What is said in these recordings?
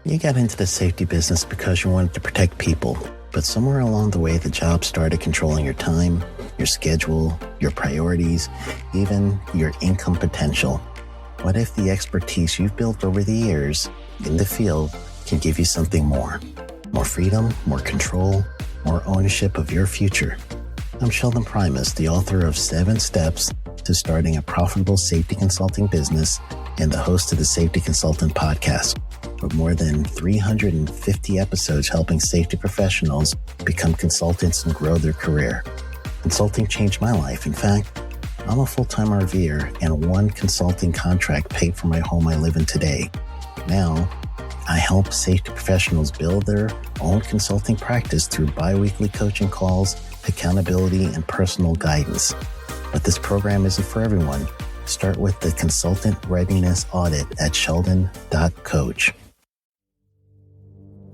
You got into the safety business because you wanted to protect people, but somewhere along the way the job started controlling your time, your schedule, your priorities, even your income potential. What if the expertise you've built over the years in the field can give you something more? More freedom, more control, more ownership of your future. I'm Sheldon Primus, the author of 7 Steps to Starting a Profitable Safety Consulting Business and the host of the Safety Consultant Podcast, with more than 350 episodes helping safety professionals become consultants and grow their career. Consulting changed my life. In fact, I'm a full-time RVer, and one consulting contract paid for my home I live in today. Now, I help safety professionals build their own consulting practice through bi-weekly coaching calls, accountability, and personal guidance. But this program isn't for everyone. Start with the Consultant Readiness Audit at sheldon.coach.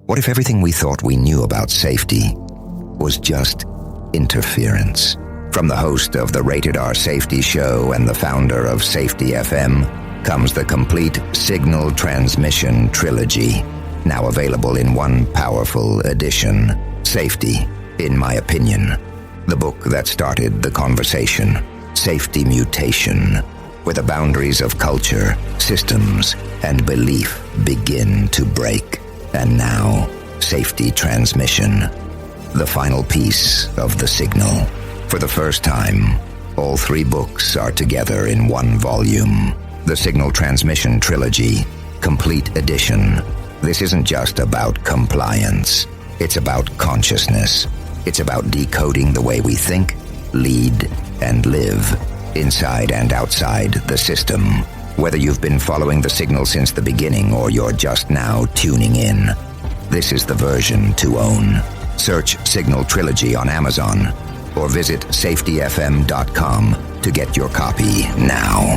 What if everything we thought we knew about safety was just interference? From the host of the Rated R Safety Show and the founder of Safety FM comes the complete signal transmission trilogy, now available in one powerful edition. Safety, in my opinion, the book that started the conversation. Safety Mutation, where the boundaries of culture, systems, and belief begin to break. And now, Safety Transmission, the final piece of the signal. For the first time, all 3 books are together in one volume. The Signal Transmission Trilogy, Complete Edition. This isn't just about compliance. It's about consciousness. It's about decoding the way we think, lead, and live, inside and outside the system. Whether you've been following the signal since the beginning or you're just now tuning in, this is the version to own. Search Signal Trilogy on Amazon or visit safetyfm.com to get your copy now.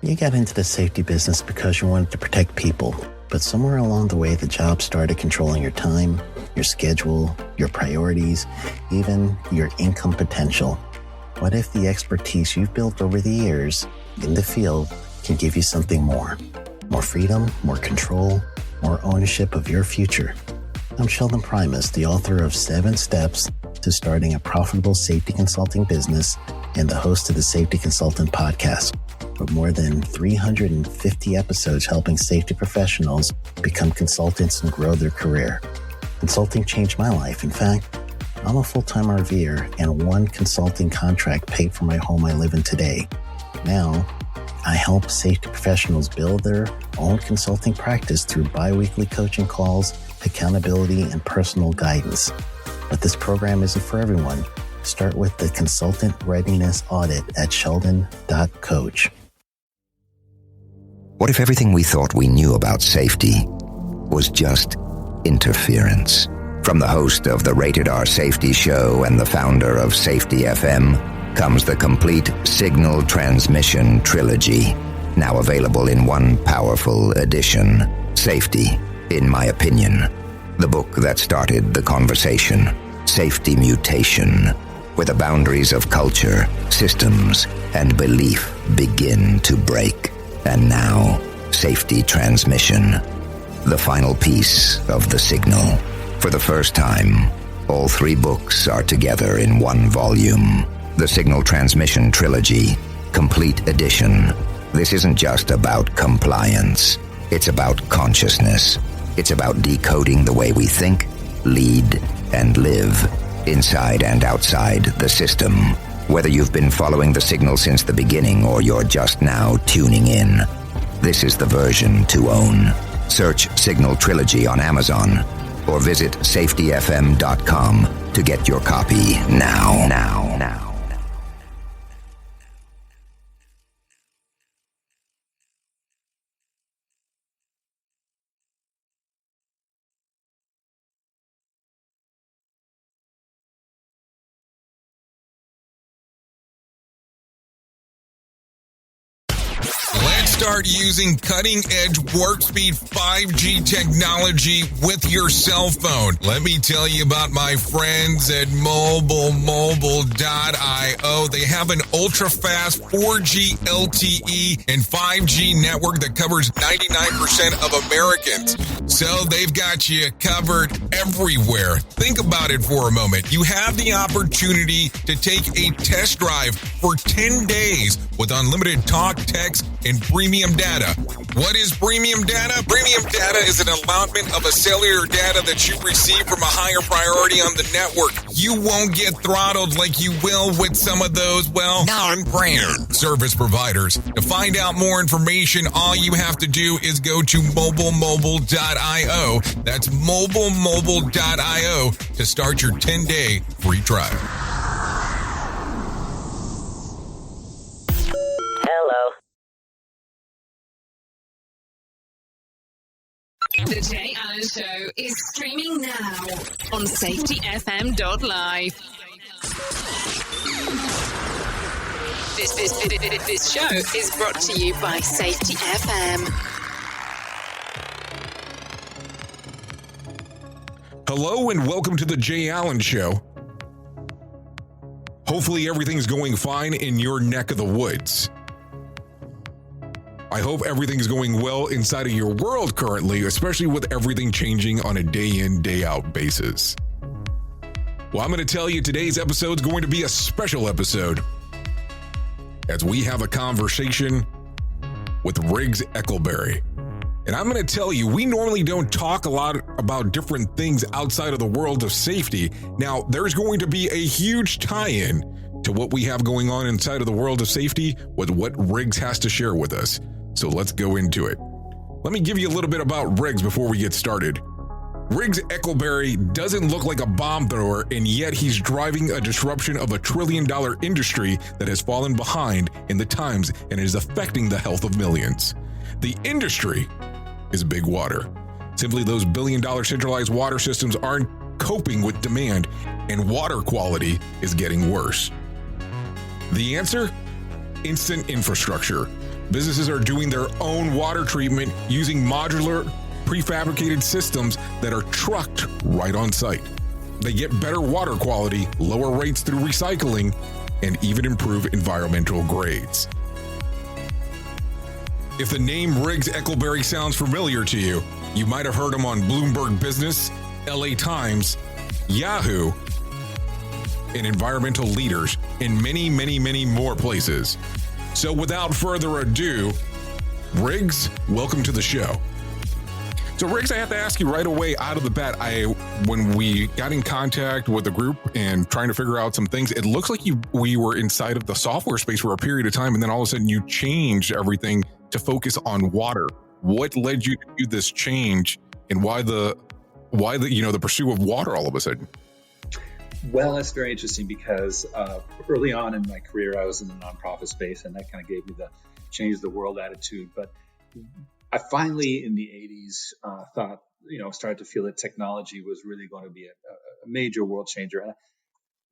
You got into the safety business because you wanted to protect people, but somewhere along the way the job started controlling your time, your schedule, your priorities, even your income potential. What if the expertise you've built over the years in the field can give you something more? More freedom, more control, more ownership of your future. I'm Sheldon Primus, the author of 7 Steps to Starting a Profitable Safety Consulting Business and the host of the Safety Consultant Podcast, with more than 350 episodes helping safety professionals become consultants and grow their career. Consulting changed my life. In fact, I'm a full-time RVer, and one consulting contract paid for my home I live in today. Now, I help safety professionals build their own consulting practice through bi-weekly coaching calls, accountability, and personal guidance. But this program isn't for everyone. Start with the Consultant Readiness Audit at sheldon.coach. What if everything we thought we knew about safety was just interference? From the host of the Rated R Safety Show and the founder of Safety FM comes the complete signal transmission trilogy, now available in one powerful edition. Safety, in my opinion, the book that started the conversation. Safety Mutation, where the boundaries of culture, systems, and belief begin to break. And now, Safety Transmission, the final piece of the signal. For the first time, all 3 books are together in one volume. The Signal Transmission Trilogy, Complete Edition. This isn't just about compliance. It's about consciousness. It's about decoding the way we think, lead, and live, inside and outside the system. Whether you've been following the signal since the beginning or you're just now tuning in, this is the version to own. Search Signal Trilogy on Amazon or visit safetyfm.com to get your copy now. Let's Start using cutting-edge warp speed 5G technology with your cell phone. Let me tell you about my friends at mobilemobile.io. They have an ultra-fast 4G LTE and 5G network that covers 99% of Americans. So they've got you covered everywhere. Think about it for a moment. You have the opportunity to take a test drive for 10 days with unlimited talk, text, and premium data. What is premium data? Premium data is an allotment of a cellular data that you receive from a higher priority on the network. You won't get throttled like you will with some of those, non-brand service providers. To find out more information, all you have to do is go to mobilemobile.io. That's mobilemobile.io to start your 10-day free trial. The Jay Allen Show is streaming now on safetyfm.live. This show is brought to you by Safety FM. Hello and welcome to the Jay Allen Show. Hopefully everything's going fine in your neck of the woods. I hope everything's going well inside of your world currently, especially with everything changing on a day in, day out basis. Well, I'm going to tell you today's episode is going to be a special episode as we have a conversation with Riggs Eckelberry. And I'm going to tell you, we normally don't talk a lot about different things outside of the world of safety. Now, there's going to be a huge tie-in to what we have going on inside of the world of safety with what Riggs has to share with us. So let's go into it. Let me give you a little bit about Riggs before we get started. Riggs Eckelberry doesn't look like a bomb thrower, and yet he's driving a disruption of $1 trillion industry that has fallen behind in the times and is affecting the health of millions. The industry is big water. Simply, those billion-dollar centralized water systems aren't coping with demand, and water quality is getting worse. The answer? Instant infrastructure. Businesses are doing their own water treatment using modular, prefabricated systems that are trucked right on site. They get better water quality, lower rates through recycling, and even improve environmental grades. If the name Riggs Eckelberry sounds familiar to you, you might have heard him on Bloomberg Business, LA Times, Yahoo, and Environmental Leaders, and many, many, many more places. So without further ado, Riggs, welcome to the show. So Riggs, I have to ask you right away out of the bat, when we got in contact with the group and trying to figure out some things, it looks like we were inside of the software space for a period of time, and then all of a sudden you changed everything to focus on water. What led you to do this change, and why the pursuit of water all of a sudden? Well, that's very interesting because early on in my career, I was in the nonprofit space, and that kind of gave me the change the world attitude. But I finally, in the 80s, started to feel that technology was really going to be a major world changer. And,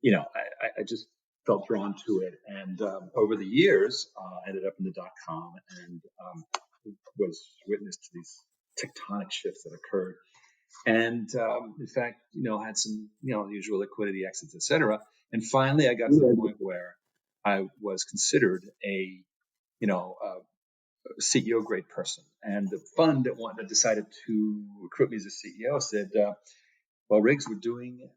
I just felt drawn to it. And over the years, I ended up in the .com and was witness to these tectonic shifts that occurred. And in fact, had some, usual liquidity exits, et cetera. And finally, I got to the point where I was considered a CEO grade person. And the fund that decided to recruit me as a CEO said, well, Riggs, we're doing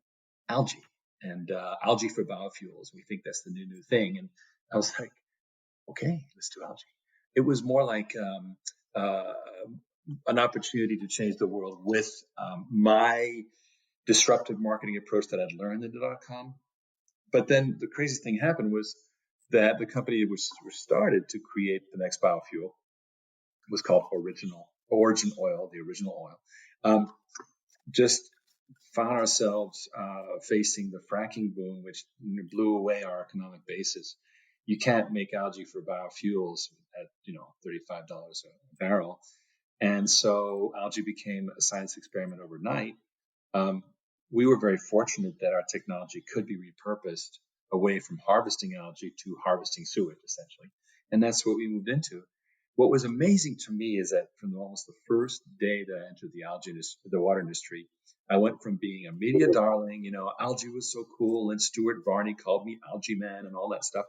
algae and algae for biofuels. We think that's the new thing. And I was like, okay, let's do algae. It was more like an opportunity to change the world with my disruptive marketing approach that I'd learned in the .com. But then the crazy thing happened was that the company was started to create the next biofuel. It was called Origin Oil, the original oil. Just found ourselves facing the fracking boom, which blew away our economic basis. You can't make algae for biofuels at $35 a barrel. And so algae became a science experiment overnight. We were very fortunate that our technology could be repurposed away from harvesting algae to harvesting sewage, essentially. And that's what we moved into. what was amazing to me is that from almost the first day that I entered the water industry, I went from being a media darling, algae was so cool, and Stuart Varney called me Algae Man and all that stuff.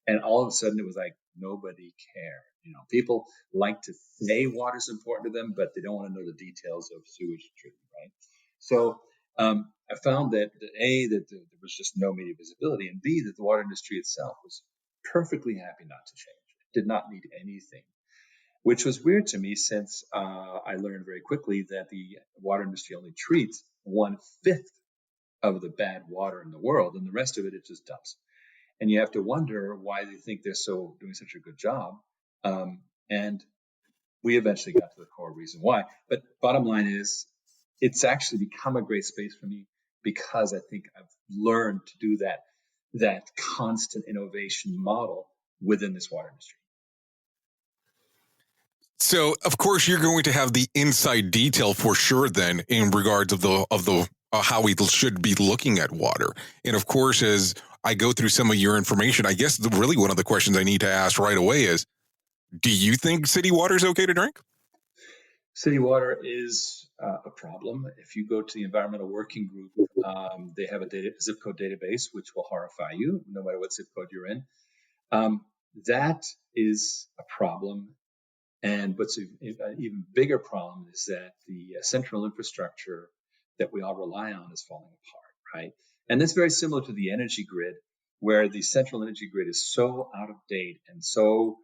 And all of a sudden it was like, nobody cared. People like to say water's important to them, but they don't want to know the details of sewage treatment, right? So I found that there was just no media visibility, and B, that the water industry itself was perfectly happy not to change. It did not need anything, which was weird to me since I learned very quickly that the water industry only treats 1/5 of the bad water in the world, and the rest of it just dumps. And you have to wonder why they think they're doing such a good job. And we eventually got to the core reason why. But bottom line is, it's actually become a great space for me because I think I've learned to do that constant innovation model within this water industry. So, of course, you're going to have the inside detail for sure then in regards of the how we should be looking at water. And of course, as I go through some of your information, I guess really one of the questions I need to ask right away is, do you think city water is okay to drink? City water is a problem. If you go to the Environmental Working Group, they have a zip code database, which will horrify you, no matter what zip code you're in. That is a problem. And what's an even bigger problem is that the central infrastructure that we all rely on is falling apart, right? And that's very similar to the energy grid, where the central energy grid is so out of date and so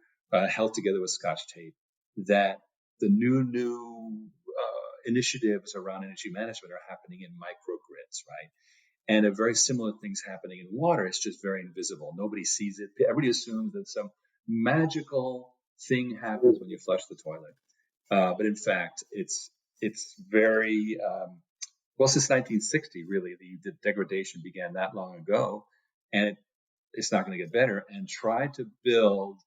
held together with Scotch tape that the new initiatives around energy management are happening in microgrids, right? And a very similar thing's happening in water. It's just very invisible. Nobody sees it. Everybody assumes that some magical thing happens when you flush the toilet. But in fact, it's very, since 1960, really, the degradation began that long ago, and it's not going to get better. And try to build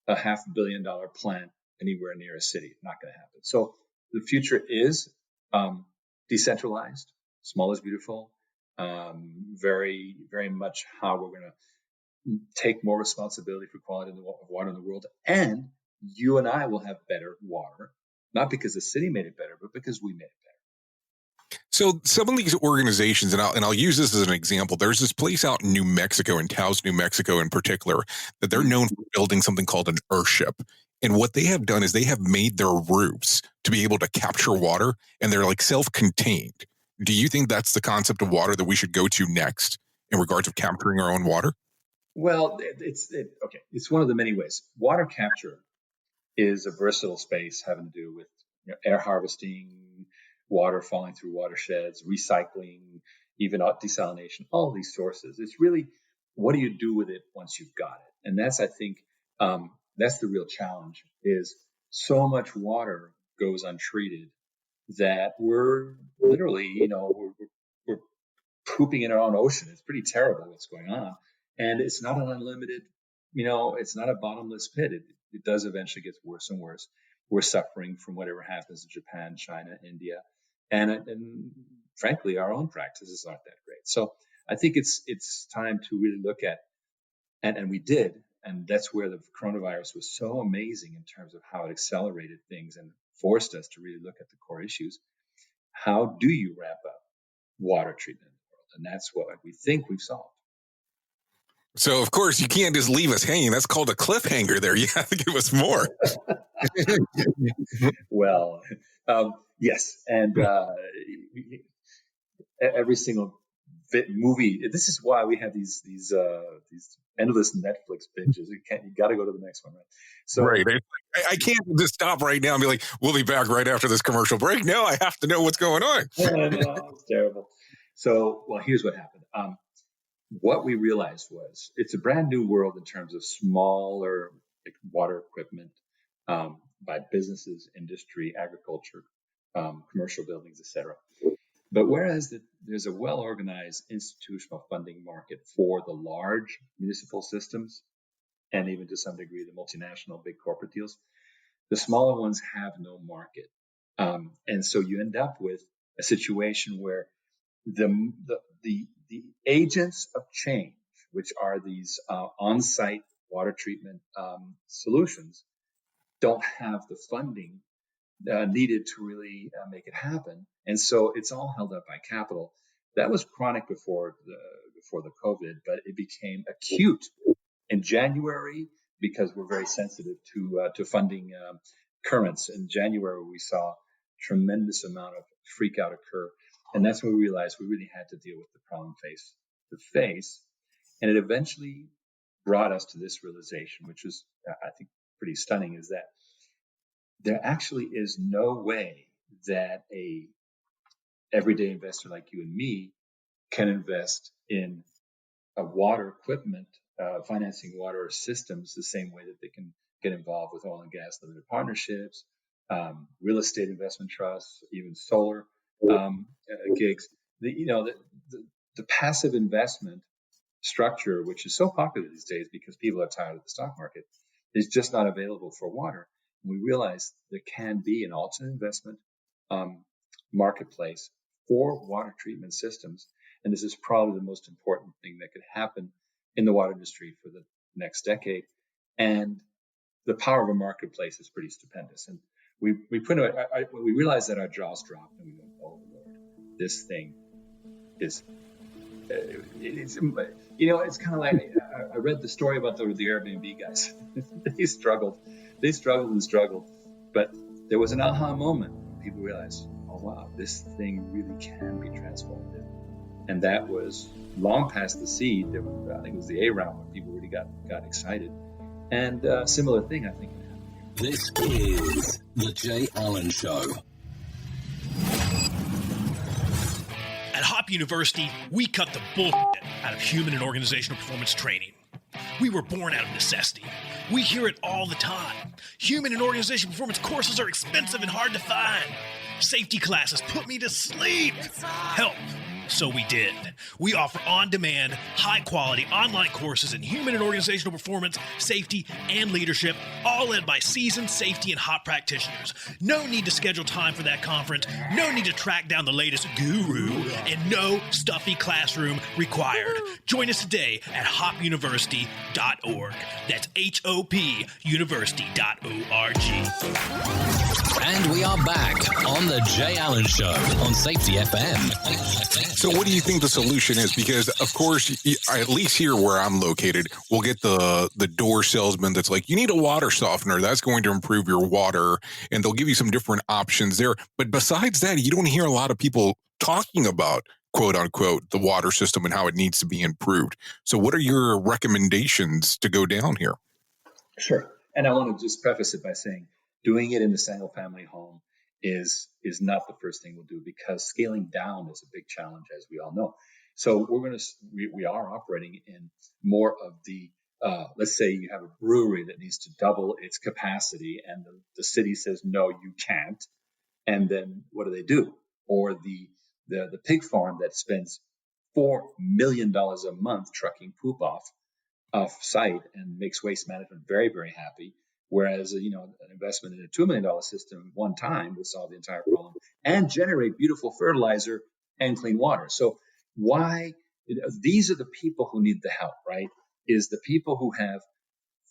a $500 million plant anywhere near a city. Not going to happen. So the future is decentralized. Small is beautiful. Very, very much how we're going to take more responsibility for quality of water in the world. And you and I will have better water, not because the city made it better, but because we made it better. So some of these organizations, and I'll use this as an example, there's this place out in New Mexico, in Taos, New Mexico in particular, that they're known for building something called an earthship. And what they have done is they have made their roofs to be able to capture water, and they're like self-contained. Do you think that's the concept of water that we should go to next in regards of capturing our own water? Well, okay. It's one of the many ways. Water capture is a versatile space having to do with air harvesting, water falling through watersheds, recycling, even desalination, all of these sources. It's really, what do you do with it once you've got it? And that's, I think, that's the real challenge, is so much water goes untreated that we're literally, we're pooping in our own ocean. It's pretty terrible what's going on. And it's not an unlimited, it's not a bottomless pit. It does eventually get worse and worse. We're suffering from whatever happens in Japan, China, India. And frankly, our own practices aren't that great. So I think it's time to really look at, and we did, and that's where the coronavirus was so amazing in terms of how it accelerated things and forced us to really look at the core issues. How do you wrap up water treatment in the world? And that's what we think we've solved. So, of course, you can't just leave us hanging. That's called a cliffhanger there. You have to give us more. Well, yes. And every single movie, this is why we have these endless Netflix binges. You got to go to the next one, right? So, right. I can't just stop right now and be like, we'll be back right after this commercial break. No, I have to know what's going on. It's terrible. So, well, here's what happened. What we realized was it's a brand new world in terms of smaller water equipment by businesses, industry, agriculture, commercial buildings, etc. But whereas there's a well-organized institutional funding market for the large municipal systems, and even to some degree the multinational big corporate deals, the smaller ones have no market. And so you end up with a situation where the agents of change, which are these on-site water treatment solutions, don't have the funding needed to really make it happen. And so it's all held up by capital. That was chronic before the COVID, but it became acute in January because we're very sensitive to funding currents. In January, we saw tremendous amount of freak out occur, and that's when we realized we really had to deal with the problem face to face. And it eventually brought us to this realization, which was, I think, pretty stunning, is that there actually is no way that a everyday investor like you and me can invest in a water equipment, financing water systems the same way that they can get involved with oil and gas limited partnerships, real estate investment trusts, even solar gigs. The passive investment structure, which is so popular these days because people are tired of the stock market, is just not available for water. And we realize there can be an alternate investment marketplace for water treatment systems. And this is probably the most important thing that could happen in the water industry for the next decade. And the power of a marketplace is pretty stupendous. And we realized that our jaws dropped and we went, oh Lord, this thing is, it's kind of like, I read the story about the Airbnb guys. They struggled, but there was an aha moment. People realized, oh wow, this thing really can be transformative. And that was long past the seed. I think it was the A round when people really got excited. And similar thing, I think. This is the Jay Allen Show. At Hop University, we cut the bullshit out of human and organizational performance training. We were born out of necessity. We hear it all the time. Human and organizational performance courses are expensive and hard to find. Safety classes put me to sleep. Help. So we did. We offer on-demand, high-quality online courses in human and organizational performance, safety, and leadership, all led by seasoned safety and hot practitioners. No need to schedule time for that conference, no need to track down the latest guru, and no stuffy classroom required. Join us today at hopuniversity.org. That's HOP university.org. And we are back on the Jay Allen Show on Safety FM. So what do you think the solution is? Because, of course, at least here where I'm located, we'll get the door salesman that's like, you need a water softener. That's going to improve your water. And they'll give you some different options there. But besides that, you don't hear a lot of people talking about, quote unquote, the water system and how it needs to be improved. So what are your recommendations to go down here? Sure. And I want to just preface it by saying doing it in a single family home is not the first thing we'll do, because scaling down is a big challenge, as we all know. So we are operating in more of the, let's say you have a brewery that needs to double its capacity and the city says, no, you can't. And then what do? Or the pig farm that spends $4 million a month trucking poop off site and makes waste management very, very happy. Whereas, an investment in a $2 million system one time would solve the entire problem and generate beautiful fertilizer and clean water. So why? These are the people who need the help, right? Is the people who have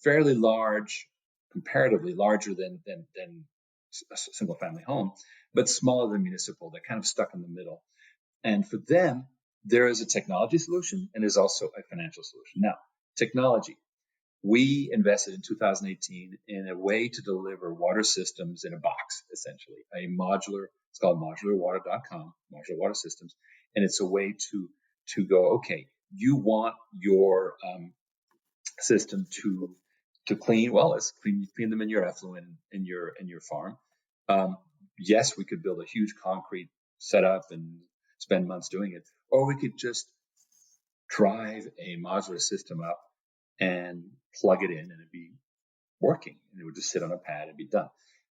fairly large, comparatively larger than a single family home, but smaller than municipal. They're kind of stuck in the middle. And for them, there is a technology solution and there's also a financial solution. Now, technology. We invested in 2018 in a way to deliver water systems in a box, essentially, it's called modularwater.com, modular water systems. And it's a way to go, okay, you want your system to clean, well, let's clean them in your effluent in your farm. Yes, we could build a huge concrete setup and spend months doing it, or we could just drive a modular system up and plug it in and it'd be working and it would just sit on a pad and be done.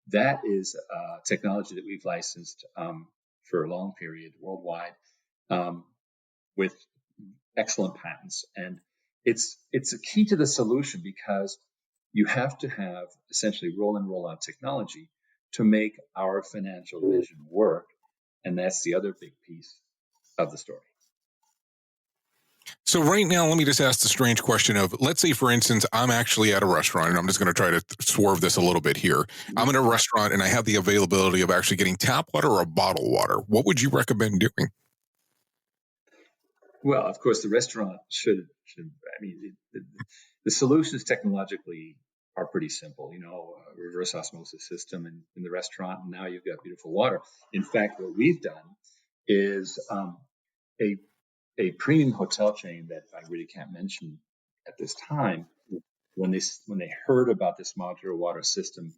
That is technology that we've licensed for a long period worldwide with excellent patents. And it's a key to the solution because you have to have essentially roll in, roll out technology to make our financial vision work. And that's the other big piece of the story. So right now, let me just ask the strange question of, let's say, for instance, I'm actually at a restaurant, and I'm just going to try to swerve this a little bit here. I'm in a restaurant, and I have the availability of actually getting tap water or bottled water. What would you recommend doing? Well, of course, the restaurant should. I mean, the solutions technologically are pretty simple. Reverse osmosis system in the restaurant, and now you've got beautiful water. In fact, what we've done is a premium hotel chain that I really can't mention at this time. When they heard about this modular water system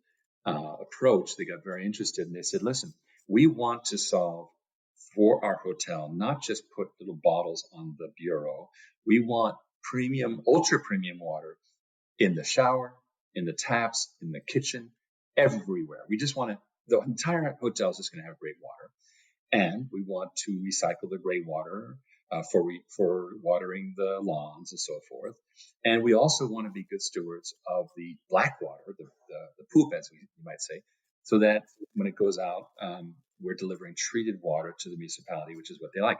approach, they got very interested, and they said, "Listen, we want to solve for our hotel, not just put little bottles on the bureau. We want premium, ultra premium water in the shower, in the taps, in the kitchen, everywhere. We just want the entire hotel is just going to have great water. And we want to recycle the gray water for watering the lawns and so forth. And we also want to be good stewards of the black water, the poop, as you might say, so that when it goes out, we're delivering treated water to the municipality, which is what they like.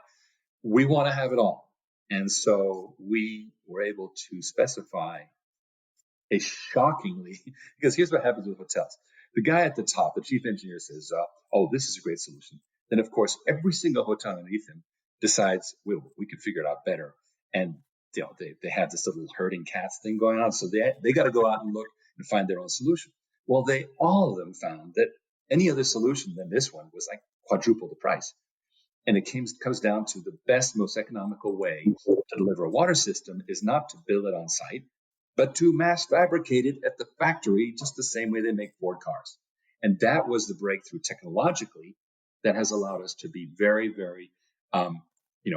We want to have it all. And so we were able to specify a shockingly, because here's what happens with hotels. The guy at the top, the chief engineer, says, oh, this is a great solution. Then, of course, every single hotel underneath him decides, well, we can figure it out better. And they have this little herding cats thing going on. So they got to go out and look and find their own solution. Well, all of them found that any other solution than this one was like quadruple the price. And it comes down to the best, most economical way to deliver a water system is not to build it on site, but to mass fabricate it at the factory, just the same way they make Ford cars. And that was the breakthrough technologically that has allowed us to be very, very,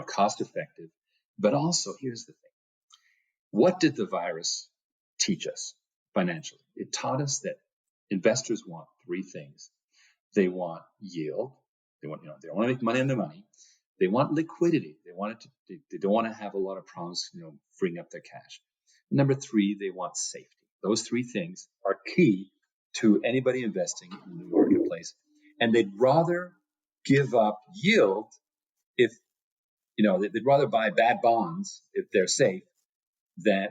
cost effective. But also, here's the thing. What did the virus teach us financially? It taught us that investors want three things. They want yield. They want to make money on their money. They want liquidity. They don't want to have a lot of problems, freeing up their cash. Number three, they want safety. Those three things are key to anybody investing in the marketplace. And they'd rather give up yield they'd rather buy bad bonds if they're safe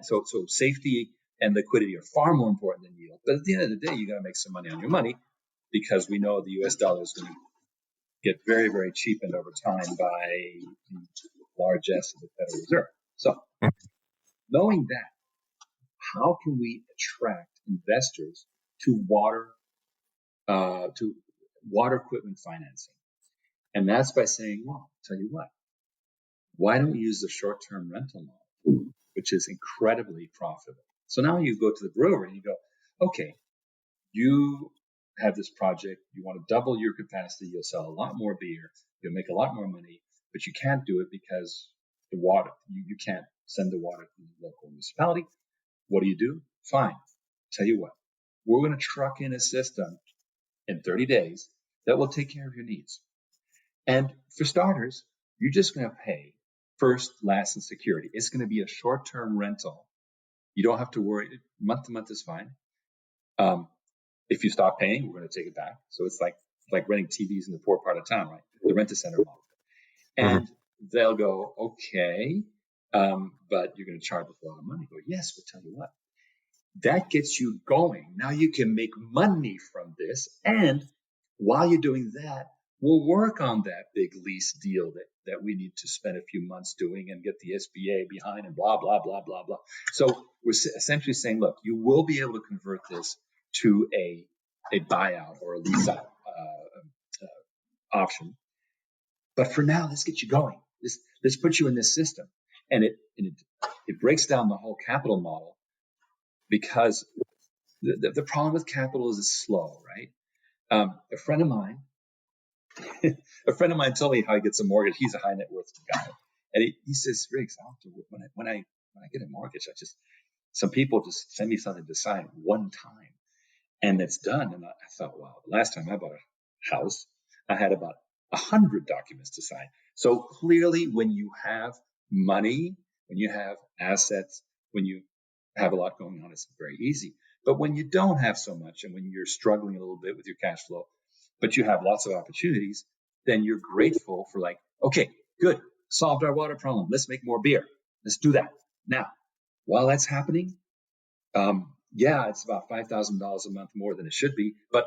so safety and liquidity are far more important than yield. But at the end of the day, you got to make some money on your money, because we know the US dollar is going to get very, very cheapened over time by the largesse of the Federal Reserve. So knowing that, how can we attract investors to water equipment financing? And that's by saying, well, I'll tell you what, why don't you use the short-term rental model, which is incredibly profitable? So now you go to the brewery and you go, okay, you have this project, you want to double your capacity, you'll sell a lot more beer, you'll make a lot more money, but you can't do it because the water, you can't send the water to the local municipality. What do? Fine. Tell you what, we're going to truck in a system in 30 days that will take care of your needs. And for starters, you're just going to pay first, last, and security. It's going to be a short-term rental. You don't have to worry. Month to month is fine. If you stop paying, we're going to take it back. So it's like renting TVs in the poor part of town, right? The rent-a-center model. And they'll go, okay, but you're going to charge us a lot of money. Go, yes, but tell you what, that gets you going. Now you can make money from this. And while you're doing that, we'll work on that big lease deal that we need to spend a few months doing and get the SBA behind and blah, blah, blah, blah, blah. So we're essentially saying, look, you will be able to convert this to a buyout or a lease out option. But for now, let's get you going. Let's put you in this system. And it breaks down the whole capital model, because the problem with capital is it's slow, right? A friend of mine told me how he gets a mortgage. He's a high net worth guy. And he says, Riggs, when I get a mortgage, some people just send me something to sign one time and it's done. And I thought, wow, the last time I bought a house, I had about 100 documents to sign. So clearly, when you have money, when you have assets, when you have a lot going on, it's very easy. But when you don't have so much, and when you're struggling a little bit with your cash flow, but you have lots of opportunities, then you're grateful for okay, good, solved our water problem. Let's make more beer. Let's do that. Now, while that's happening, yeah, it's about $5,000 a month more than it should be, but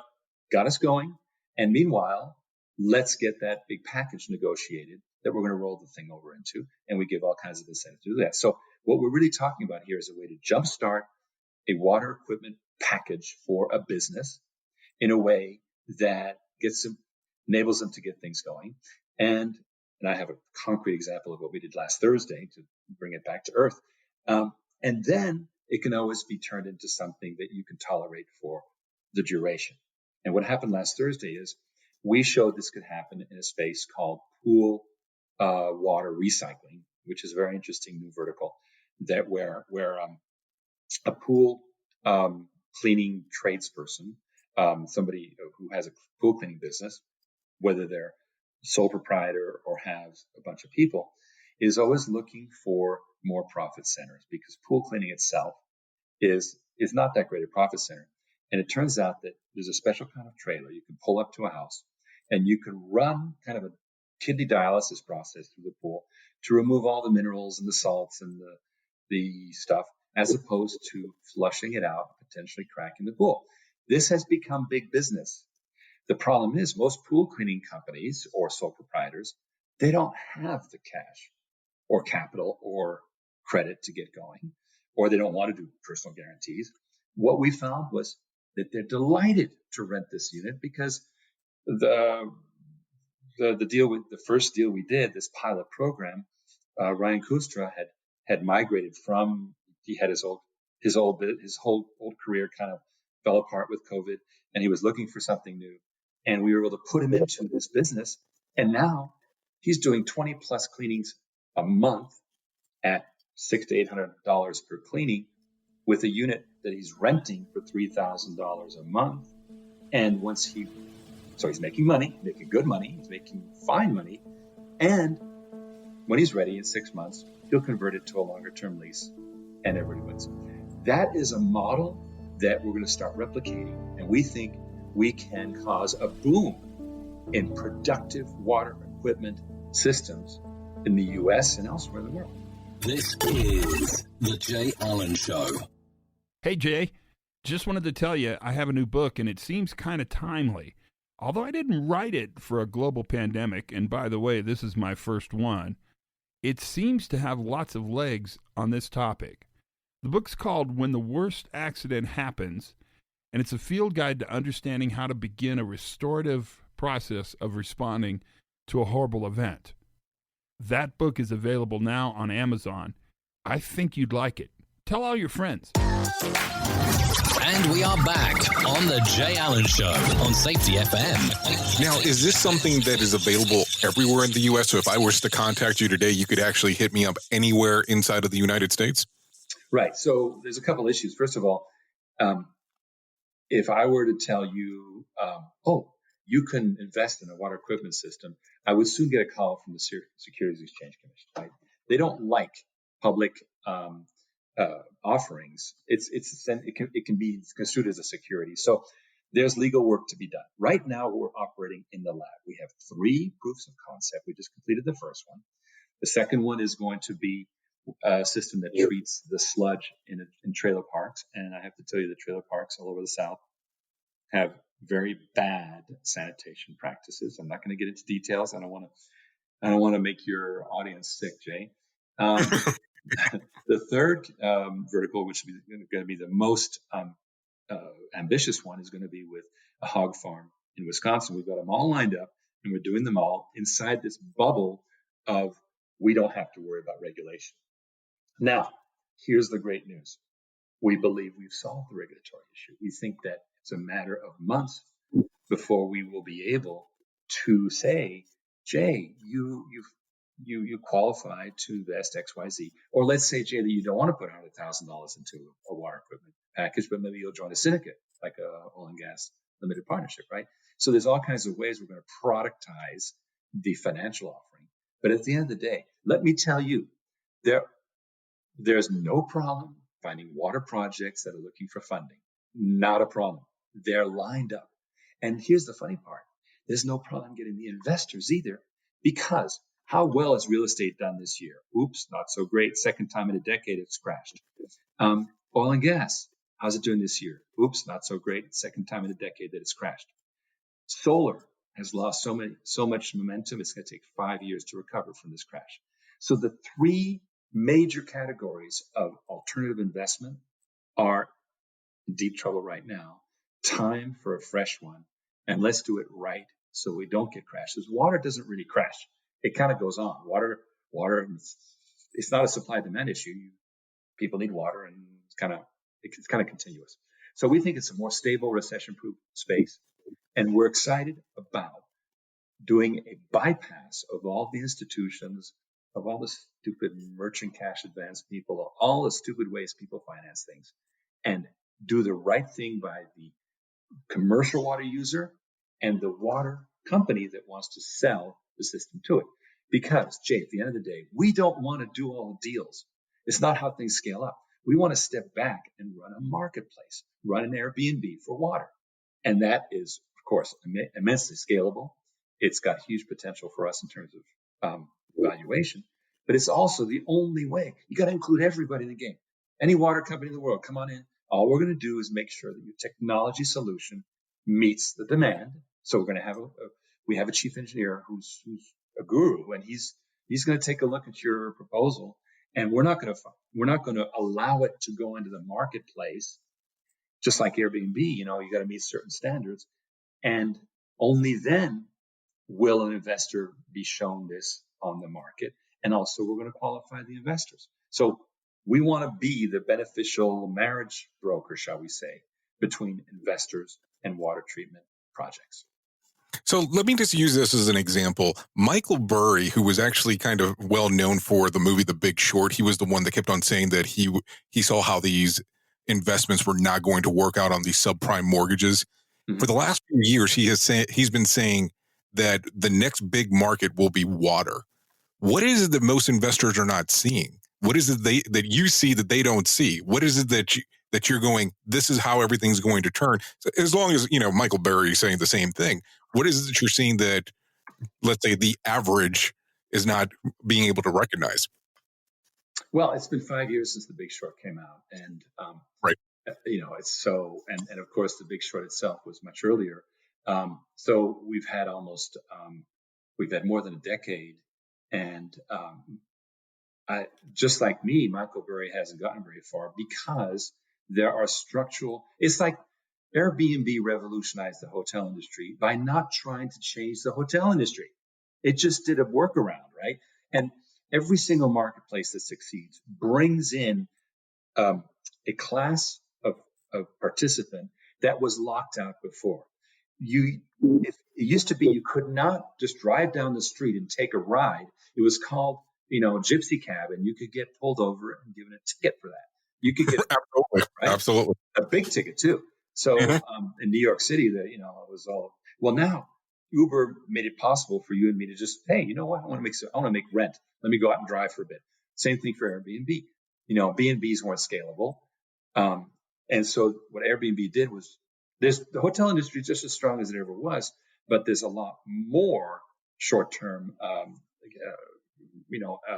got us going. And meanwhile, let's get that big package negotiated that we're going to roll the thing over into. And we give all kinds of incentives to do that. So what we're really talking about here is a way to jumpstart a water equipment package for a business in a way that enables them to get things going. And I have a concrete example of what we did last Thursday to bring it back to earth. And then it can always be turned into something that you can tolerate for the duration. And what happened last Thursday is we showed this could happen in a space called pool water recycling, which is a very interesting new vertical that where a pool cleaning tradesperson, somebody who has a pool cleaning business, whether they're sole proprietor or has a bunch of people, is always looking for more profit centers, because pool cleaning itself is not that great a profit center. And it turns out that there's a special kind of trailer you can pull up to a house, and you can run kind of a kidney dialysis process through the pool to remove all the minerals and the salts and the stuff, as opposed to flushing it out, potentially cracking the pool. This has become big business. The problem is most pool cleaning companies or sole proprietors, they don't have the cash or capital or credit to get going, or they don't want to do personal guarantees. What we found was that they're delighted to rent this unit, because the first deal we did, this pilot program, Ryan Kustra had migrated from, he had his whole career kind of fell apart with COVID, and he was looking for something new. And we were able to put him into this business. And now he's doing 20 plus cleanings a month at $600 to $800 per cleaning, with a unit that he's renting for $3,000 a month. And so he's making money, making good money, he's making fine money. And when he's ready in 6 months, he'll convert it to a longer term lease, and everybody wins. That is a model that we're going to start replicating. And we think we can cause a boom in productive water equipment systems in the US and elsewhere in the world. This is The Jay Allen Show. Hey, Jay, just wanted to tell you I have a new book, and it seems kind of timely. Although I didn't write it for a global pandemic, and by the way, this is my first one, it seems to have lots of legs on this topic. The book's called When the Worst Accident Happens, and it's a field guide to understanding how to begin a restorative process of responding to a horrible event. That book is available now on Amazon. I think you'd like it. Tell all your friends. And we are back on The Jay Allen Show on Safety FM. Now, is this something that is available everywhere in the U.S.? So if I was to contact you today, you could actually hit me up anywhere inside of the United States? Right. So there's a couple issues. First of all, if I were to tell you, you can invest in a water equipment system, I would soon get a call from the Securities Exchange Commission. Right? They don't like public offerings. It can be construed as a security. So there's legal work to be done. Right now, we're operating in the lab. We have 3 proofs of concept. We just completed the first one. The second one is going to be a system that treats the sludge in trailer parks. And I have to tell you, the trailer parks all over the South have very bad sanitation practices. I'm not going to get into details. I don't want to make your audience sick, Jay. The third vertical, which is going to be the most ambitious one, is going to be with a hog farm in Wisconsin. We've got them all lined up, and we're doing them all inside this bubble of we don't have to worry about regulation. Now, here's the great news. We believe we've solved the regulatory issue. We think that it's a matter of months before we will be able to say, Jay, you qualify to invest XYZ. Or let's say, Jay, that you don't want to put $100,000 into a water equipment package, but maybe you'll join a syndicate, like a oil and gas limited partnership, right? So there's all kinds of ways we're going to productize the financial offering. But at the end of the day, let me tell you, there's no problem finding water projects that are looking for funding. Not a problem. They're lined up. And here's the funny part. There's no problem getting the investors either, because How well has real estate done this year? Oops, not so great. Second time in a decade it's crashed. Oil and gas, how's it doing this year? Oops, not so great. Second time in a decade that it's crashed. Solar has lost so much momentum. It's going to take 5 years to recover from this crash. So the three major categories of alternative investment are in deep trouble right now. Time for a fresh one, and let's do it right so we don't get crashes. Water doesn't really crash. It kind of goes on. Water, it's not a supply demand issue. People need water, and it's kind of continuous. So we think it's a more stable, recession-proof space, and we're excited about doing a bypass of all the institutions, of all the stupid merchant cash advance people, of all the stupid ways people finance things, and do the right thing by the commercial water user and the water company that wants to sell the system to it. Because, Jay, at the end of the day, we don't want to do all the deals. It's not how things scale up. We want to step back and run a marketplace, run an Airbnb for water. And that is, of course, immensely scalable. It's got huge potential for us in terms of valuation, but it's also the only way. You got to include everybody in the game. Any water company in the world, come on in. All we're going to do is make sure that your technology solution meets the demand. So we're going to have we have a chief engineer who's a guru, and he's going to take a look at your proposal, and we're not going to allow it to go into the marketplace, just like Airbnb. You got to meet certain standards, and only then will an investor be shown this on the market. And also, we're going to qualify the investors. So we want to be the beneficial marriage broker, shall we say, between investors and water treatment projects. So let me just use this as an example. Michael Burry, who was actually kind of well known for the movie The Big Short, he was the one that kept on saying that he saw how these investments were not going to work out on these subprime mortgages. Mm-hmm. For the last few years, he's been saying that the next big market will be water. What is it that most investors are not seeing? What is it that you see that they don't see? What is it that you're going, this is how everything's going to turn? So as long as, Michael Burry is saying the same thing, what is it that you're seeing that, let's say, the average is not being able to recognize? Well, it's been 5 years since The Big Short came out. And, right. It's so, and of course, The Big Short itself was much earlier. So we've had more than a decade. And just like me, Michael Burry hasn't gotten very far because there are structural, it's like Airbnb revolutionized the hotel industry by not trying to change the hotel industry. It just did a workaround, right? And every single marketplace that succeeds brings in a class of participant that was locked out before. It used to be you could not just drive down the street and take a ride. It was called, gypsy cab, and you could get pulled over and given a ticket for that. You could get absolutely a big ticket too. So in New It City, it was all now. Uber made it possible for you and me to just, hey, you know what? I want to make rent. Let me go out and drive for a bit. Same thing for Airbnb. B&Bs weren't scalable, and so what Airbnb did was, the hotel industry is just as strong as it ever was, but there's a lot more short-term,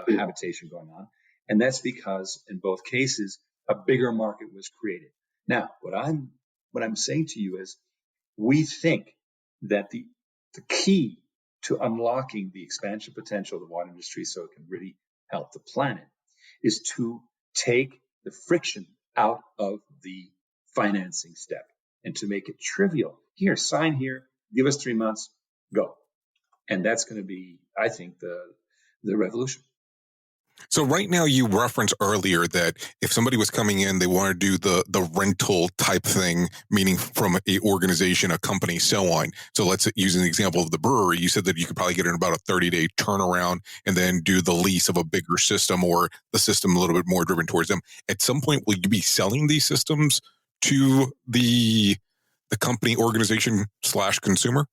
habitation going on, and that's because in both cases a bigger market was created. Now, what I'm saying to you is, we think that the key to unlocking the expansion potential of the water industry so it can really help the planet is to take the friction out of the financing step and to make it trivial. Here, sign here, give us 3 months, go. And that's going to be, I think, the revolution. So right now, you referenced earlier that if somebody was coming in, they want to do the rental type thing, meaning from a organization, a company, so on. So let's use an example of the brewery. You said that you could probably get in about a 30-day turnaround and then do the lease of a bigger system, or the system a little bit more driven towards them. At some point, will you be selling these systems to the company, organization / consumer?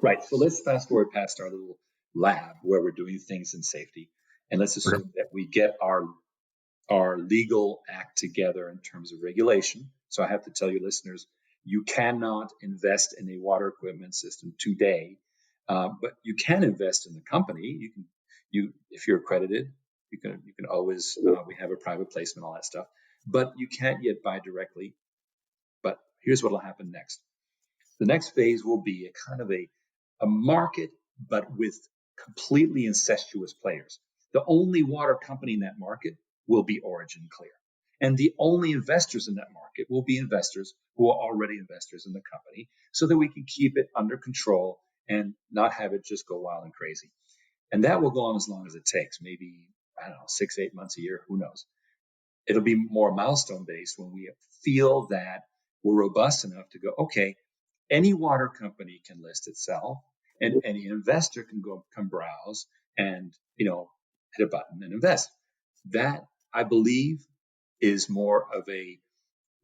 Right. So let's fast forward past our little lab where we're doing things in safety. And let's assume that we get our legal act together in terms of regulation. So I have to tell your listeners, you cannot invest in a water equipment system today, but you can invest in the company. if you're accredited, you can always, we have a private placement, all that stuff, but you can't yet buy directly. But here's what will happen next. The next phase will be a kind of a market, but with completely incestuous players. The only water company in that market will be OrginClear. And the only investors in that market will be investors who are already investors in the company, so that we can keep it under control and not have it just go wild and crazy. And that will go on as long as it takes, maybe, I don't know, 6-8 months, a year, who knows. It'll be more milestone based when we feel that we're robust enough to go, okay, any water company can list itself, and any investor can come browse and, hit a button and invest. That, I believe, is more of a,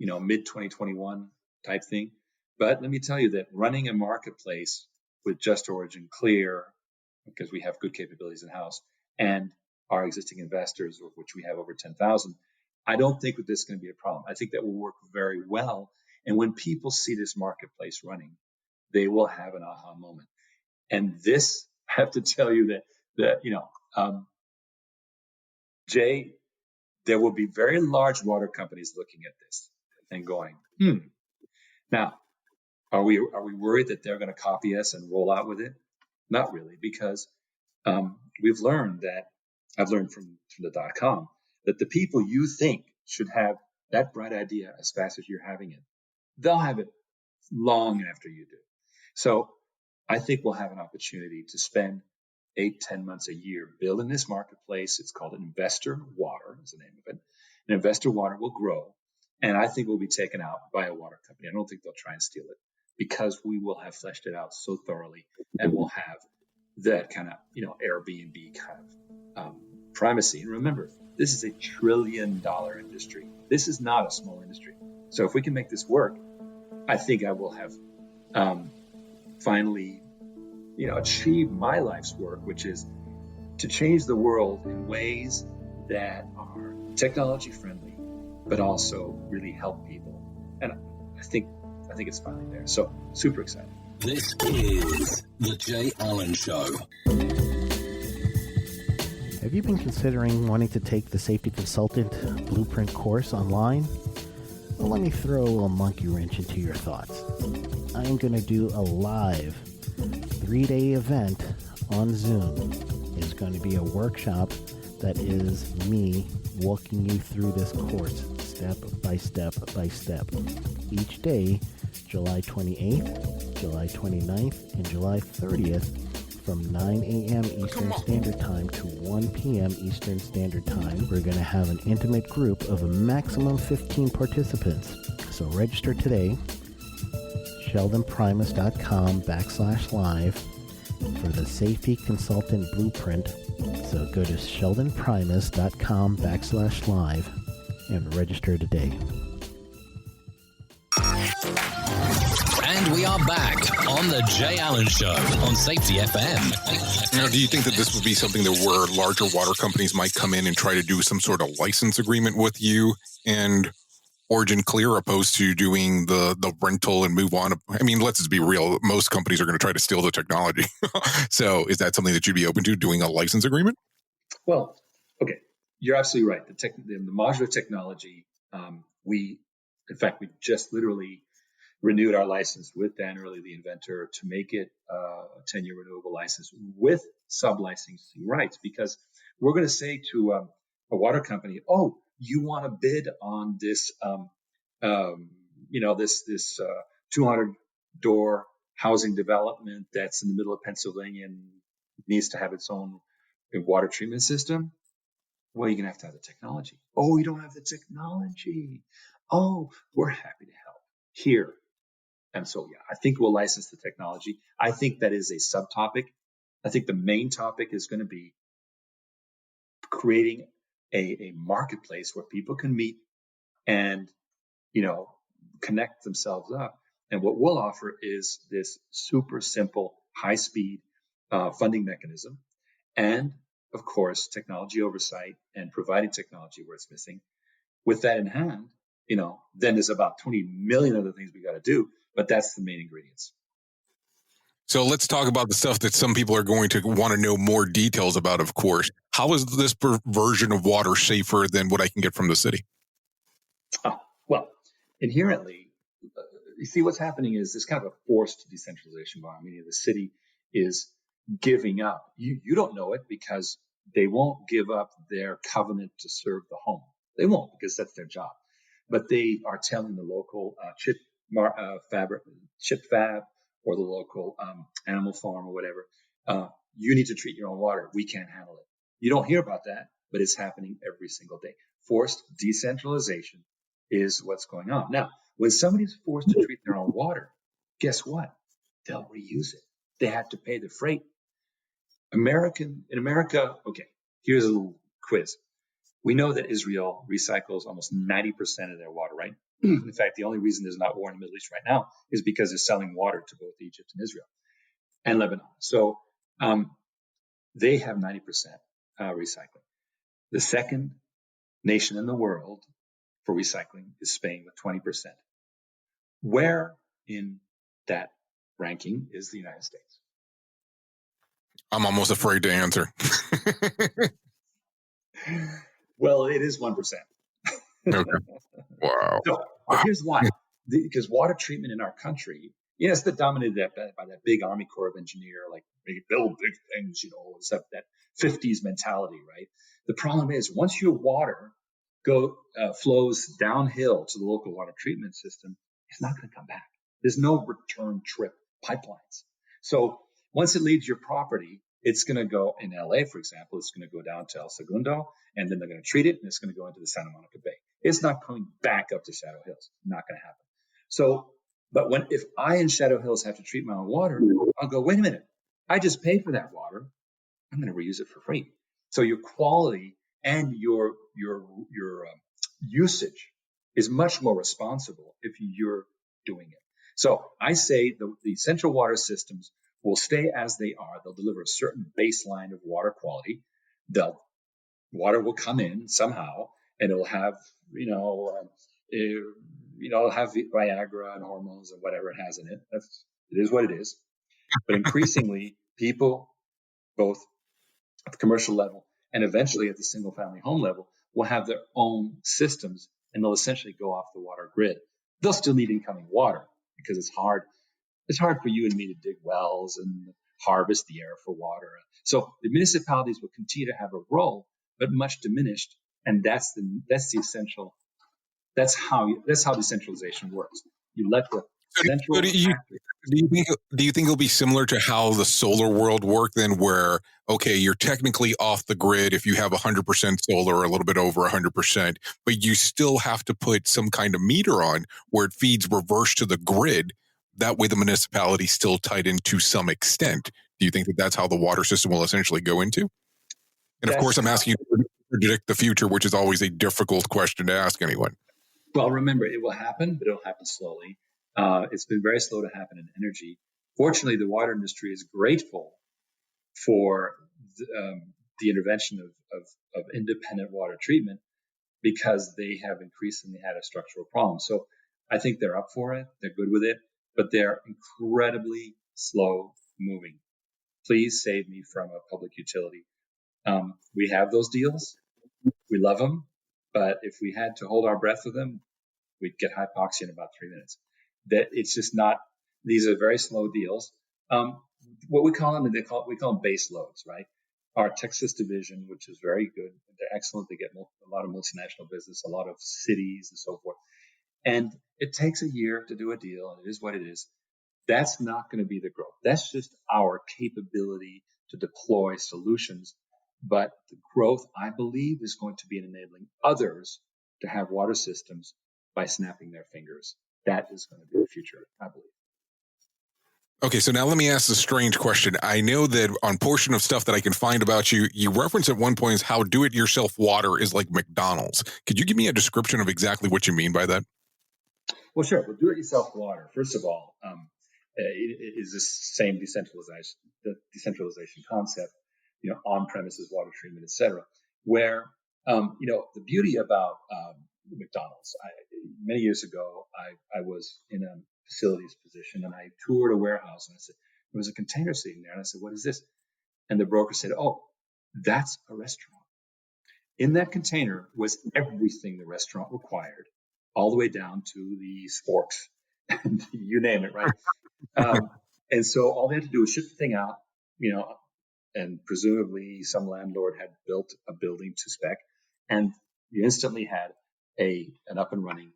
mid 2021 type thing. But let me tell you that running a marketplace with just OrginClear, because we have good capabilities in house, and our existing investors, of which we have over 10,000, I don't think that this is going to be a problem. I think that will work very well. And when people see this marketplace running, they will have an aha moment. And this, I have to tell you that Jay, there will be very large water companies looking at this and going, Now, are we worried that they're going to copy us and roll out with it? Not really, because we've learned that, I've learned from the .com, that the people you think should have that bright idea as fast as you're having it, they'll have it long after you do. So I think we'll have an opportunity to spend 8-10 months a year building this marketplace. It's called Investor Water, is the name of it. And Investor Water will grow. And I think we'll be taken out by a water company. I don't think they'll try and steal it, because we will have fleshed it out so thoroughly, and we'll have that kind of, Airbnb kind of primacy. And remember, this is $1 trillion industry. This is not a small industry. So if we can make this work, I think I will have finally, achieved my life's work, which is to change the world in ways that are technology friendly, but also really help people. And I think it's finally there. So super excited. This is the Jay Allen Show. Have you been considering wanting to take the Safety Consultant Blueprint course online? Well, let me throw a monkey wrench into your thoughts. I am going to do a live 3-day event on Zoom. It's going to be a workshop that is me walking you through this course step by step by step. Each day, July 28th, July 29th, and July 30th, from 9 a.m. Eastern Standard Time to 1 p.m. Eastern Standard Time. We're going to have an intimate group of a maximum 15 participants. So register today, sheldonprimus.com/live for the Safety Consultant Blueprint. So go to sheldonprimus.com/live and register today. And we are back on the Jay Allen Show on Safety FM. Now, do you think that this would be something that where larger water companies might come in and try to do some sort of license agreement with you and OrginClear, opposed to doing the rental and move on? I mean, let's just be real. Most companies are going to try to steal the technology. So is that something that you'd be open to, doing a license agreement? Well, okay. You're absolutely right. The modular technology, we just literally renewed our license with Dan Early, the inventor, to make it a 10-year renewable license with sub-licensing rights, because we're going to say to a water company, oh, you want to bid on this, this 200-door housing development that's in the middle of Pennsylvania and needs to have its own water treatment system? Well, you're going to have the technology. Oh, you don't have the technology. Oh, we're happy to help here. And so, yeah, I think we'll license the technology. I think that is a subtopic. I think the main topic is going to be creating a marketplace where people can meet and, connect themselves up. And what we'll offer is this super simple, high-speed funding mechanism. And, of course, technology oversight and providing technology where it's missing. With that in hand, then there's about 20 million other things we got to do. But that's the main ingredients. So let's talk about the stuff that some people are going to want to know more details about, of course. How is this version of water safer than what I can get from the city? Well, inherently, you see what's happening is this kind of a forced decentralization, meaning the city is giving up. You don't know it because they won't give up their covenant to serve the home. They won't, because that's their job. But they are telling the local chip fab or the local animal farm or whatever, you need to treat your own water. We can't handle it. You don't hear about that, but it's happening every single day. Forced decentralization is what's going on. Now, when somebody's forced to treat their own water, guess what? They'll reuse it. They have to pay the freight. In America, okay, here's a little quiz. We know that Israel recycles almost 90% of their water, right? In fact, the only reason there's not war in the Middle East right now is because they're selling water to both Egypt and Israel and Lebanon. So they have 90% recycling. The second nation in the world for recycling is Spain with 20%. Where in that ranking is the United States? I'm almost afraid to answer. Well, it is 1%. Okay. Wow. So here's why. Because water treatment in our country, it's been dominated by that big Army Corps of Engineer, like they build big things, it's that 50s mentality, right? The problem is once your water flows downhill to the local water treatment system, it's not going to come back. There's no return trip pipelines. So once it leaves your property, it's going to go in LA, for example, it's going to go down to El Segundo, and then they're going to treat it, and it's going to go into the Santa Monica Bay. It's not coming back up to Shadow Hills. Not going to happen. So, but if I in Shadow Hills have to treat my own water, I'll go, wait a minute, I just paid for that water. I'm going to reuse it for free. So your quality and your usage is much more responsible if you're doing it. So I say the central water systems will stay as they are. They'll deliver a certain baseline of water quality. Water will come in somehow, and it'll have, it'll have Viagra and hormones and whatever it has in it. It is what it is. But increasingly, people, both at the commercial level and eventually at the single family home level, will have their own systems, and they'll essentially go off the water grid. They'll still need incoming water because it's hard. It's hard for you and me to dig wells and harvest the air for water. So the municipalities will continue to have a role, but much diminished. And that's the essential. That's how decentralization works. You let the central. Do you think it'll be similar to how the solar world worked then, where you're technically off the grid if you have 100% solar or a little bit over 100%, but you still have to put some kind of meter on where it feeds reverse to the grid. That way, the municipality is still tied in to some extent. Do you think that that's how the water system will essentially go into? And of course, I'm asking you to predict the future, which is always a difficult question to ask anyone. Well, remember, it will happen, but it'll happen slowly. It's been very slow to happen in energy. Fortunately, the water industry is grateful for the intervention of independent water treatment because they have increasingly had a structural problem. So I think they're up for it. They're good with it, but they're incredibly slow moving. Please save me from a public utility. We have those deals. We love them. But if we had to hold our breath with them, we'd get hypoxia in about 3 minutes. That it's just not. These are very slow deals. What we call them, we call them base loads, right? Our Texas division, which is very good, they're excellent. They get a lot of multinational business, a lot of cities, and so forth. And it takes a year to do a deal, and it is what it is. That's not going to be the growth. That's just our capability to deploy solutions. But the growth, I believe, is going to be in enabling others to have water systems by snapping their fingers. That is going to be the future, I believe. Okay, so now let me ask a strange question. I know that on portion of stuff that I can find about you, you reference at one point how do-it-yourself water is like McDonald's. Could you give me a description of exactly what you mean by that? Well, sure. Well, do-it-yourself water, first of all, it is the same decentralization concept, on-premises water treatment, et cetera, where, the beauty about McDonald's, many years ago, I was in a facilities position and I toured a warehouse and I said, there was a container sitting there. And I said, what is this? And the broker said, oh, that's a restaurant. In that container was everything the restaurant required, all the way down to the forks, and you name it, right? And so all they had to do was ship the thing out, and presumably some landlord had built a building to spec, and you instantly had an up and running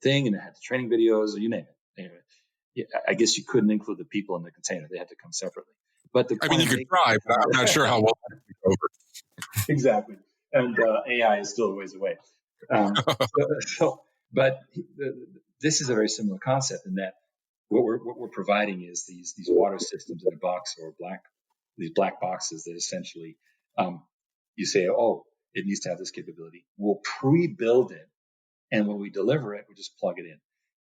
thing, and it had the training videos, or you name it. Anyway, I guess you couldn't include the people in the container; they had to come separately. But you could try, but I'm not sure how well that would go over. Exactly. And AI is still a ways away. But this is a very similar concept in that what we're providing is these water systems in a box, or these black boxes that essentially you say, oh, it needs to have this capability. We'll pre-build it, and when we deliver it, we just plug it in,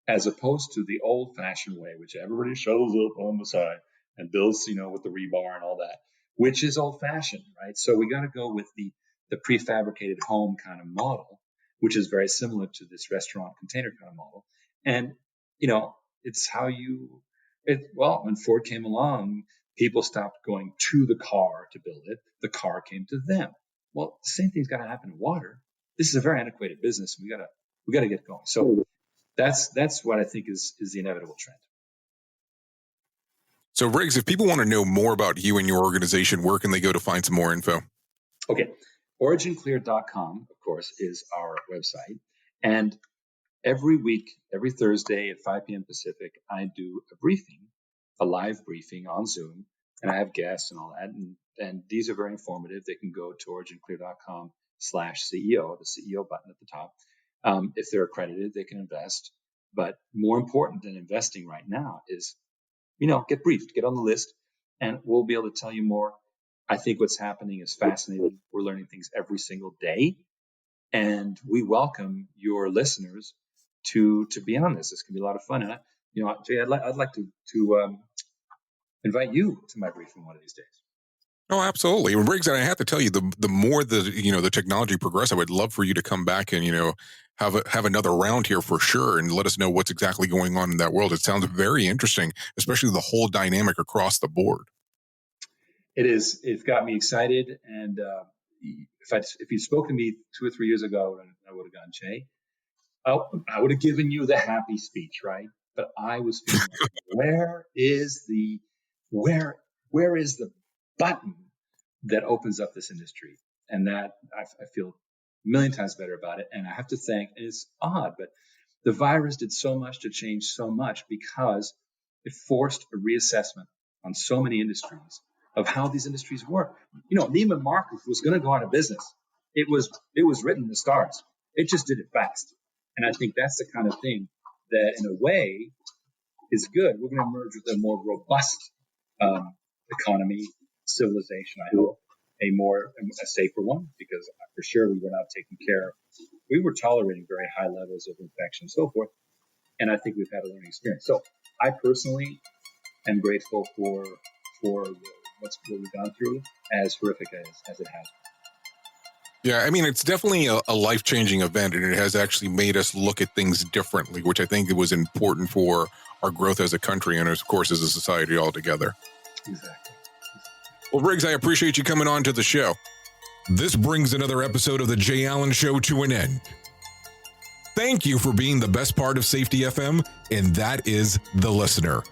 as opposed to the old-fashioned way, which everybody shovels up on the side and builds, with the rebar and all that, which is old-fashioned, right? So we got to go with the prefabricated home kind of model, which is very similar to this restaurant container kind of model. And, it's how when Ford came along, people stopped going to the car to build it. The car came to them. Well, the same thing's got to happen in water. This is a very antiquated business. We got to get going. So that's what I think is the inevitable trend. So Riggs, if people want to know more about you and your organization, where can they go to find some more info? Okay. OrginClear.com, of course, is our website. And every week, every Thursday at 5 p.m. Pacific, I do a live briefing on Zoom, and I have guests and all that. And these are very informative. They can go to OrginClear.com/CEO, the CEO button at the top. If they're accredited, they can invest. But more important than investing right now is, get briefed, get on the list, and we'll be able to tell you more. I think what's happening is fascinating. We're learning things every single day, and we welcome your listeners to be on this. This can be a lot of fun. And Jay, I'd like to invite you to my briefing one of these days. Oh, absolutely. And Riggs, and I have to tell you, the more the technology progresses, I would love for you to come back and have another round here for sure, and let us know what's exactly going on in that world. It sounds very interesting, especially the whole dynamic across the board. It is. It's got me excited. And if you'd spoken to me 2 or 3 years ago, I would have gone, Jay, I would have given you the happy speech, right? But I was feeling like, where is the button that opens up this industry? And that I feel a million times better about it. And I have to thank, and it's odd, but the virus did so much to change so much, because it forced a reassessment on so many industries of how these industries work. Neiman Marcus was going to go out of business. It was written in the stars. It just did it fast. And I think that's the kind of thing that, in a way, is good. We're going to emerge with a more robust economy, civilization, I hope, a safer one, because for sure we were not taking care of. We were tolerating very high levels of infection and so forth. And I think we've had a learning experience. So I personally am grateful for what we've gone through, as horrific as it has been. Yeah, I mean, it's definitely a life-changing event, and it has actually made us look at things differently, which I think it was important for our growth as a country and, of course, as a society altogether. Exactly. Well, Riggs, I appreciate you coming on to the show. This brings another episode of The Jay Allen Show to an end. Thank you for being the best part of Safety FM, and that is the listener.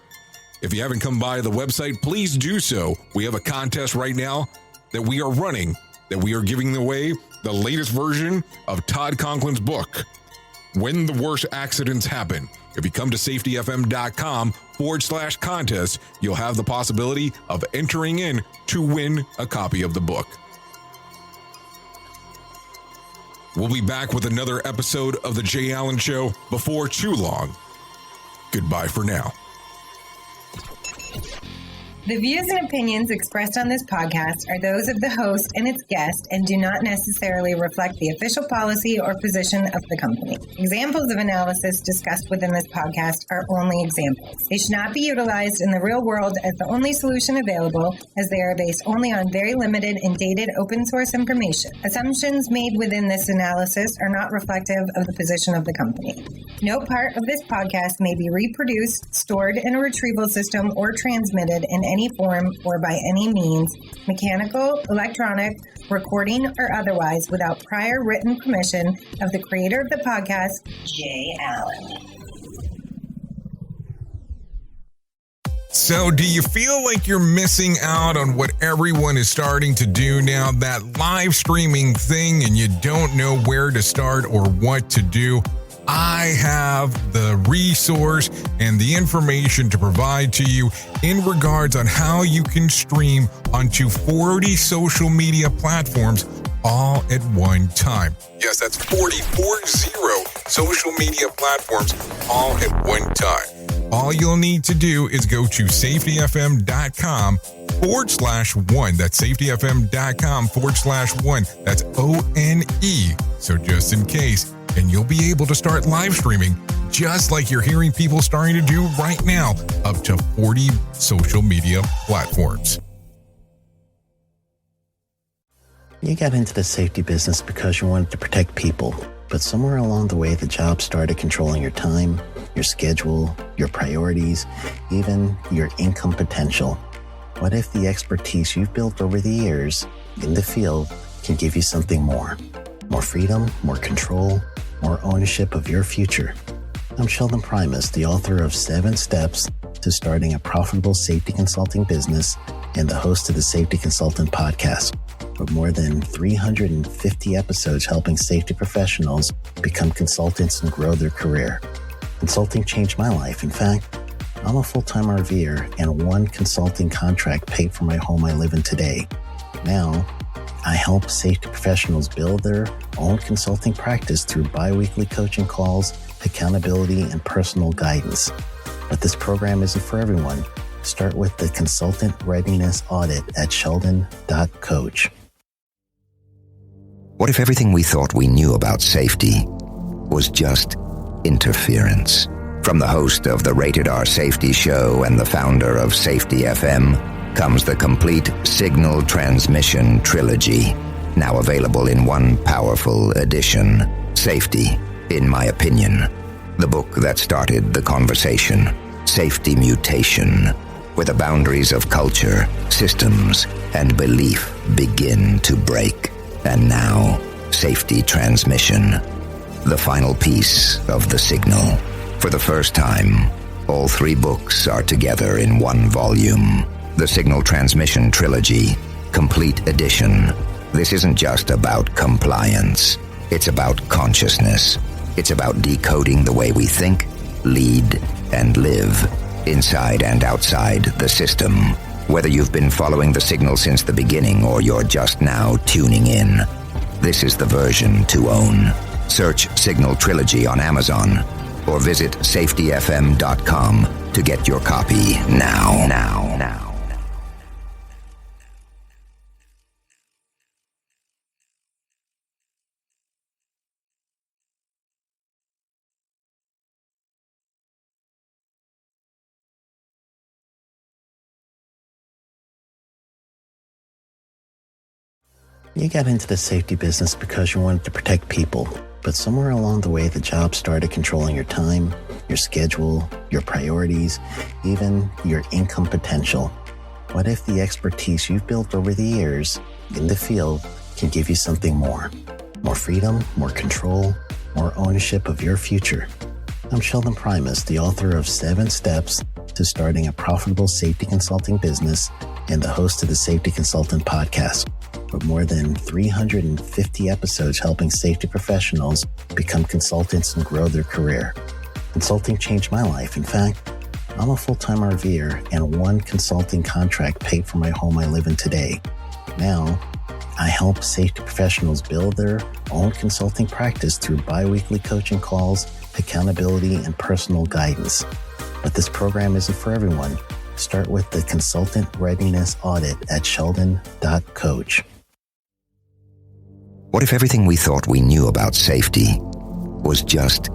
If you haven't come by the website, please do so. We have a contest right now that we are running, that we are giving away the latest version of Todd Conklin's book, When the Worst Accidents Happen. If you come to safetyfm.com/contest, you'll have the possibility of entering in to win a copy of the book. We'll be back with another episode of The Jay Allen Show before too long. Goodbye for now. The views and opinions expressed on this podcast are those of the host and its guest and do not necessarily reflect the official policy or position of the company. Examples of analysis discussed within this podcast are only examples. They should not be utilized in the real world as the only solution available, as they are based only on very limited and dated open source information. Assumptions made within this analysis are not reflective of the position of the company. No part of this podcast may be reproduced, stored in a retrieval system, or transmitted in any form or by any means, mechanical, electronic, recording, or otherwise, without prior written permission of the creator of the podcast, Jay Allen. So, do you feel like you're missing out on what everyone is starting to do now, that live streaming thing, and you don't know where to start or what to do? I have the resource and the information to provide to you in regards on how you can stream onto 40 social media platforms all at one time. Yes, that's 40 social media platforms all at one time. All you'll need to do is go to safetyfm.com/1. That's safetyfm.com/1. That's ONE. So just in case. And you'll be able to start live streaming just like you're hearing people starting to do right now, up to 40 social media platforms. You got into the safety business because you wanted to protect people, but somewhere along the way, the job started controlling your time, your schedule, your priorities, even your income potential. What if the expertise you've built over the years in the field can give you something more? More freedom, more control, more ownership of your future. I'm Sheldon Primus, the author of 7 Steps to Starting a Profitable Safety Consulting Business and the host of the Safety Consultant Podcast, with more than 350 episodes helping safety professionals become consultants and grow their career. Consulting changed my life. In fact, I'm a full-time RVer, and one consulting contract paid for my home I live in today. Now, I help safety professionals build their own consulting practice through bi-weekly coaching calls, accountability, and personal guidance. But this program isn't for everyone. Start with the Consultant Readiness Audit at sheldon.coach. What if everything we thought we knew about safety was just interference? From the host of the Rated R Safety Show and the founder of Safety FM, comes the complete Signal Transmission Trilogy, now available in one powerful edition. Safety, in my opinion, the book that started the conversation. Safety Mutation, where the boundaries of culture, systems, and belief begin to break. And now, Safety Transmission, the final piece of the signal. For the first time, all 3 books are together in one volume. The Signal Transmission Trilogy, Complete Edition. This isn't just about compliance. It's about consciousness. It's about decoding the way we think, lead, and live, inside and outside the system. Whether you've been following the signal since the beginning or you're just now tuning in, this is the version to own. Search Signal Trilogy on Amazon or visit safetyfm.com to get your copy now. You got into the safety business because you wanted to protect people, but somewhere along the way, the job started controlling your time, your schedule, your priorities, even your income potential. What if the expertise you've built over the years in the field can give you something more? More freedom, more control, more ownership of your future. I'm Sheldon Primus, the author of 7 Steps to Starting a Profitable Safety Consulting Business and the host of the Safety Consultant Podcast, with more than 350 episodes helping safety professionals become consultants and grow their career. Consulting changed my life. In fact, I'm a full-time RVer, and one consulting contract paid for my home I live in today. Now, I help safety professionals build their own consulting practice through bi-weekly coaching calls, accountability, and personal guidance. But this program isn't for everyone. Start with the Consultant Readiness Audit at sheldon.coach. What if everything we thought we knew about safety was just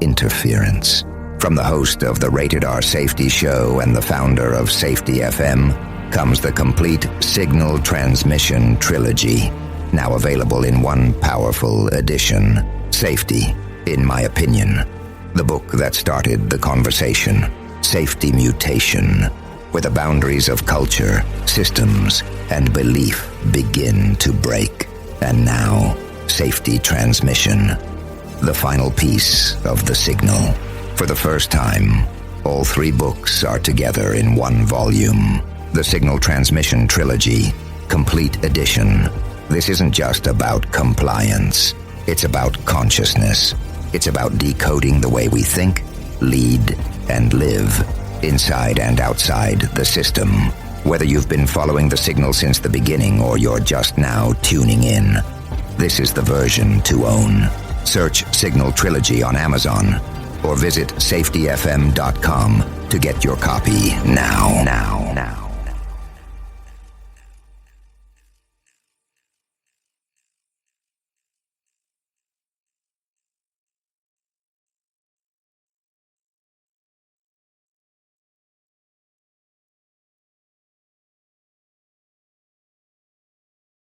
interference? From the host of the Rated R Safety Show and the founder of Safety FM comes the complete Signal Transmission Trilogy, now available in one powerful edition. Safety, in my opinion, the book that started the conversation. Safety Mutation, where the boundaries of culture, systems, and belief begin to break. And now, Safety Transmission, the final piece of the signal. For the first time, all three books are together in one volume. The Signal Transmission Trilogy, Complete Edition. This isn't just about compliance. It's about consciousness. It's about decoding the way we think, lead, and live, inside and outside the system. Whether you've been following the signal since the beginning or you're just now tuning in, this is the version to own. Search Signal Trilogy on Amazon or visit safetyfm.com to get your copy now.